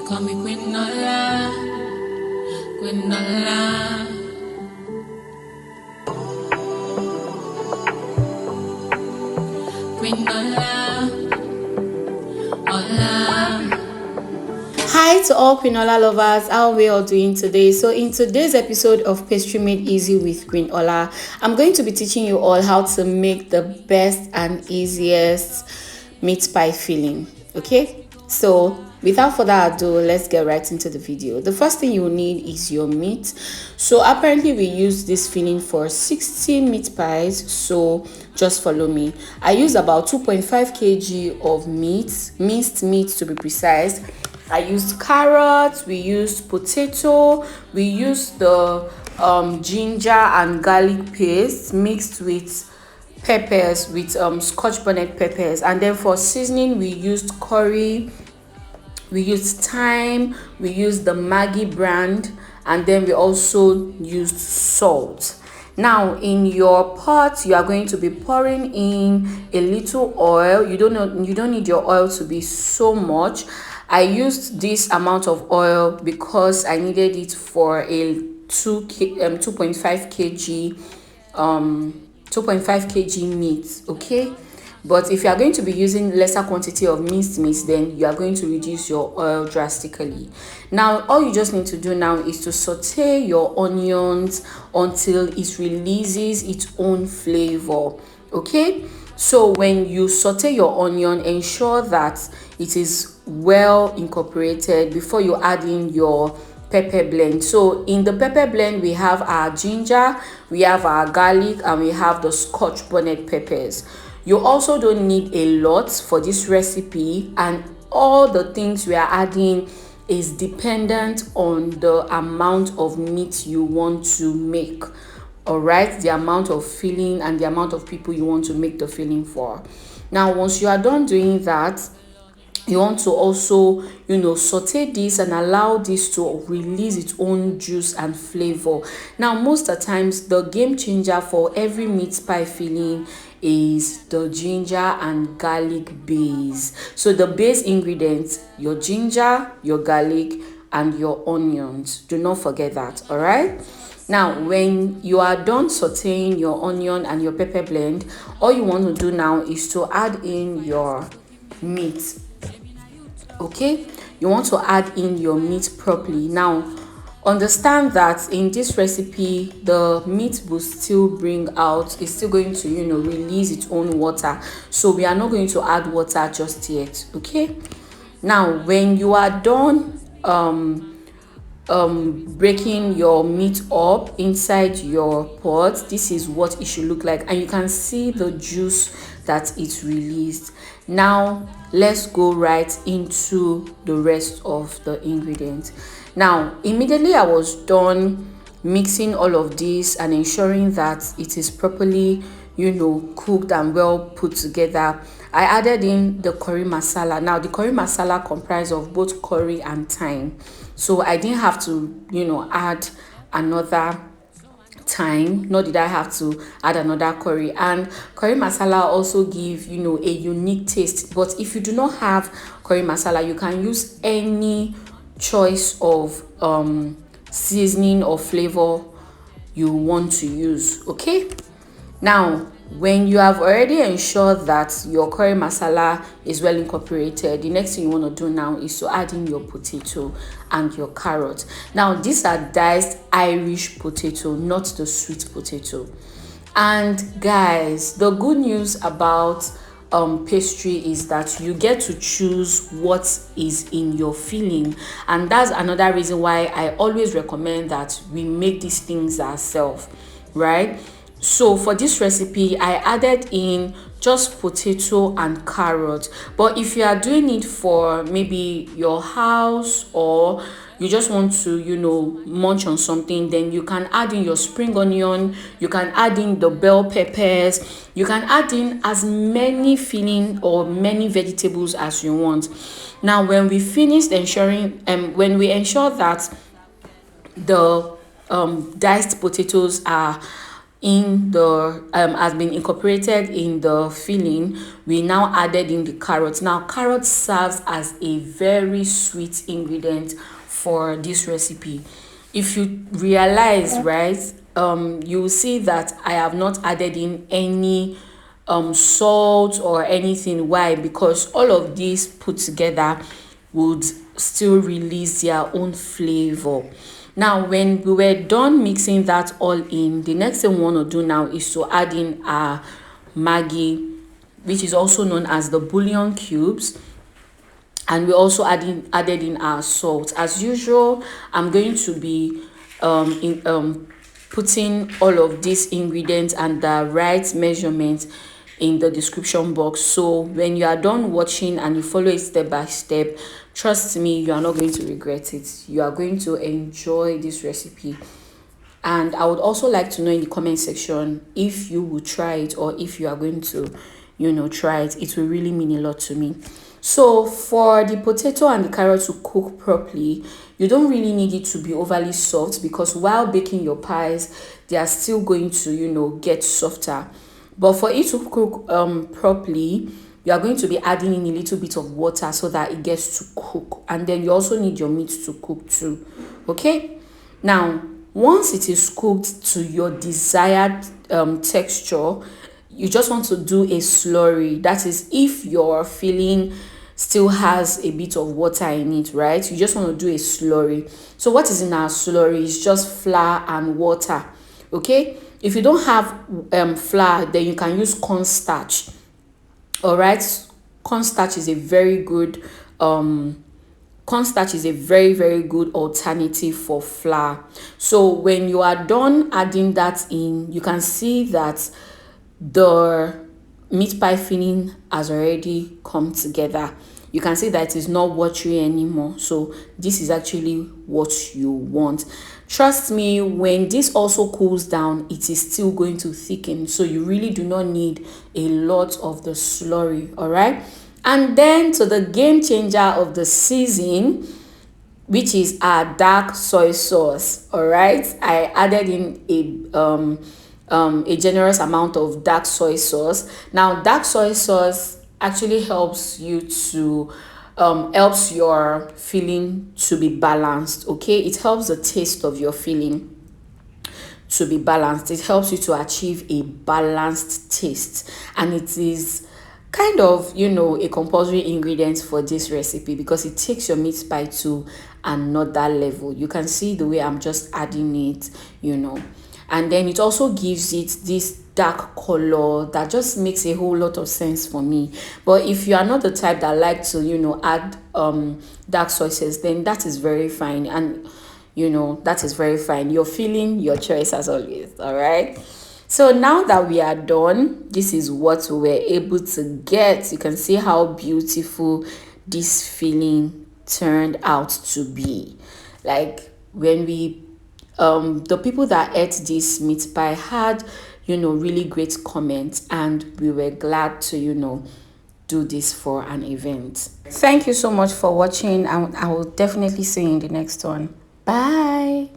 Call me Quinola, Quinola. Quinola, hola. Hi to all quinola lovers, how are we all doing today? So in today's episode of Pastry Made Easy with Quinola, I'm going to be teaching you all how to make the best and easiest meat pie filling. Okay, so without further ado, let's get right into the video. The first thing you will need is your meat. So apparently we use this filling for 60 meat pies, so just follow me. I use about 2.5 kg of meat, minced meat to be precise. I used carrots, we used potato, we used the ginger and garlic paste mixed with peppers, with scotch bonnet peppers, and then for seasoning we used curry, we used thyme, we used the Maggi brand, and then we also used salt. Now in your pot you are going to be pouring in a little oil. You don't need your oil to be so much. I used this amount of oil because I needed it for a 2.5 kg 2.5 kg meat. Okay, but if you are going to be using lesser quantity of minced meat, then you are going to reduce your oil drastically. Now all you just need to do now is to saute your onions until it releases its own flavor. Okay, so when you saute your onion, ensure that it is well incorporated before you add in your pepper blend. So in the pepper blend we have our ginger, we have our garlic, and we have the scotch bonnet peppers. You also don't need a lot for this recipe, and all the things we are adding is dependent on the amount of meat you want to make. All right, the amount of filling and the amount of people you want to make the filling for. Now once you are done doing that, you want to also saute this and allow this to release its own juice and flavor. Now most of the times the game changer for every meat pie filling is the ginger and garlic base. So the base ingredients, your ginger, your garlic, and your onions. Do not forget that. All right, now when you are done sauteing your onion and your pepper blend, all you want to do now is to add in your meat. Okay, you want to add in your meat properly. Now understand that in this recipe the meat will still bring out, it's still going to release its own water, so we are not going to add water just yet. Okay, now when you are done breaking your meat up inside your pot, this is what it should look like, and you can see the juice that it released. Now let's go right into the rest of the ingredients. Now immediately I was done mixing all of this and ensuring that it is properly cooked and well put together, I added in the curry masala. Now the curry masala comprised of both curry and thyme, so I didn't have to add another thyme, nor did I have to add another curry. And curry masala also give a unique taste. But if you do not have curry masala, you can use any choice of seasoning or flavor you want to use. Okay, now when you have already ensured that your curry masala is well incorporated, the next thing you want to do now is to add in your potato and your carrot. Now these are diced Irish potato, not the sweet potato. And guys, the good news about pastry is that you get to choose what is in your filling, and that's another reason why I always recommend that we make these things ourselves, right? So for this recipe I added in just potato and carrot, but if you are doing it for maybe your house or you just want to munch on something, then you can add in your spring onion, you can add in the bell peppers, you can add in as many filling or many vegetables as you want. Now when we finished when we ensure that the diced potatoes are in the has been incorporated in the filling, we now added in the carrots. Now carrot serves as a very sweet ingredient for this recipe. If you realize, right, you will see that I have not added in any salt or anything. Why? Because all of these put together would still release their own flavor. Now when we were done mixing that all in, the next thing we want to do now is to add in our Maggi, which is also known as the bouillon cubes, and we also added in our salt. As usual, I'm going to be putting all of these ingredients and the right measurement in the description box, so when you are done watching and you follow it step by step, trust me, you are not going to regret it. You are going to enjoy this recipe. And I would also like to know in the comment section if you will try it, or if you are going to try it. It will really mean a lot to me. So for the potato and the carrot to cook properly, you don't really need it to be overly soft, because while baking your pies, they are still going to get softer. But for it to cook properly, you are going to be adding in a little bit of water so that it gets to cook. And then you also need your meat to cook too. Okay? Now, once it is cooked to your desired texture, you just want to do a slurry. That is, if your filling still has a bit of water in it, right? You just want to do a slurry. So what is in our slurry is just flour and water. Okay? If you don't have flour, then you can use cornstarch. All right, cornstarch is a very good cornstarch is a very, very good alternative for flour. So when you are done adding that in, you can see that the meat pie filling has already come together. You can see that it is not watery anymore. So this is actually what you want. Trust me, when this also cools down, it is still going to thicken. So you really do not need a lot of the slurry. All right. And then to the game changer of the season, which is our dark soy sauce. All right. I added in a generous amount of dark soy sauce. Now dark soy sauce actually helps you to helps your filling to be balanced. Okay, it helps the taste of your filling to be balanced. It helps you to achieve a balanced taste, and it is kind of a compulsory ingredient for this recipe, because it takes your meat pie to another level. You can see the way I'm just adding it, and then it also gives it this dark color that just makes a whole lot of sense for me. But if you are not the type that like to add dark sauces, then that is very fine. And that is very fine. Your feeling, your choice as always. All right. So now that we are done, this is what we were able to get. You can see how beautiful this filling turned out to be. Like when we the people that ate this meat pie had really great comments, and we were glad to do this for an event. Thank you so much for watching, and I will definitely see you in the next one. Bye.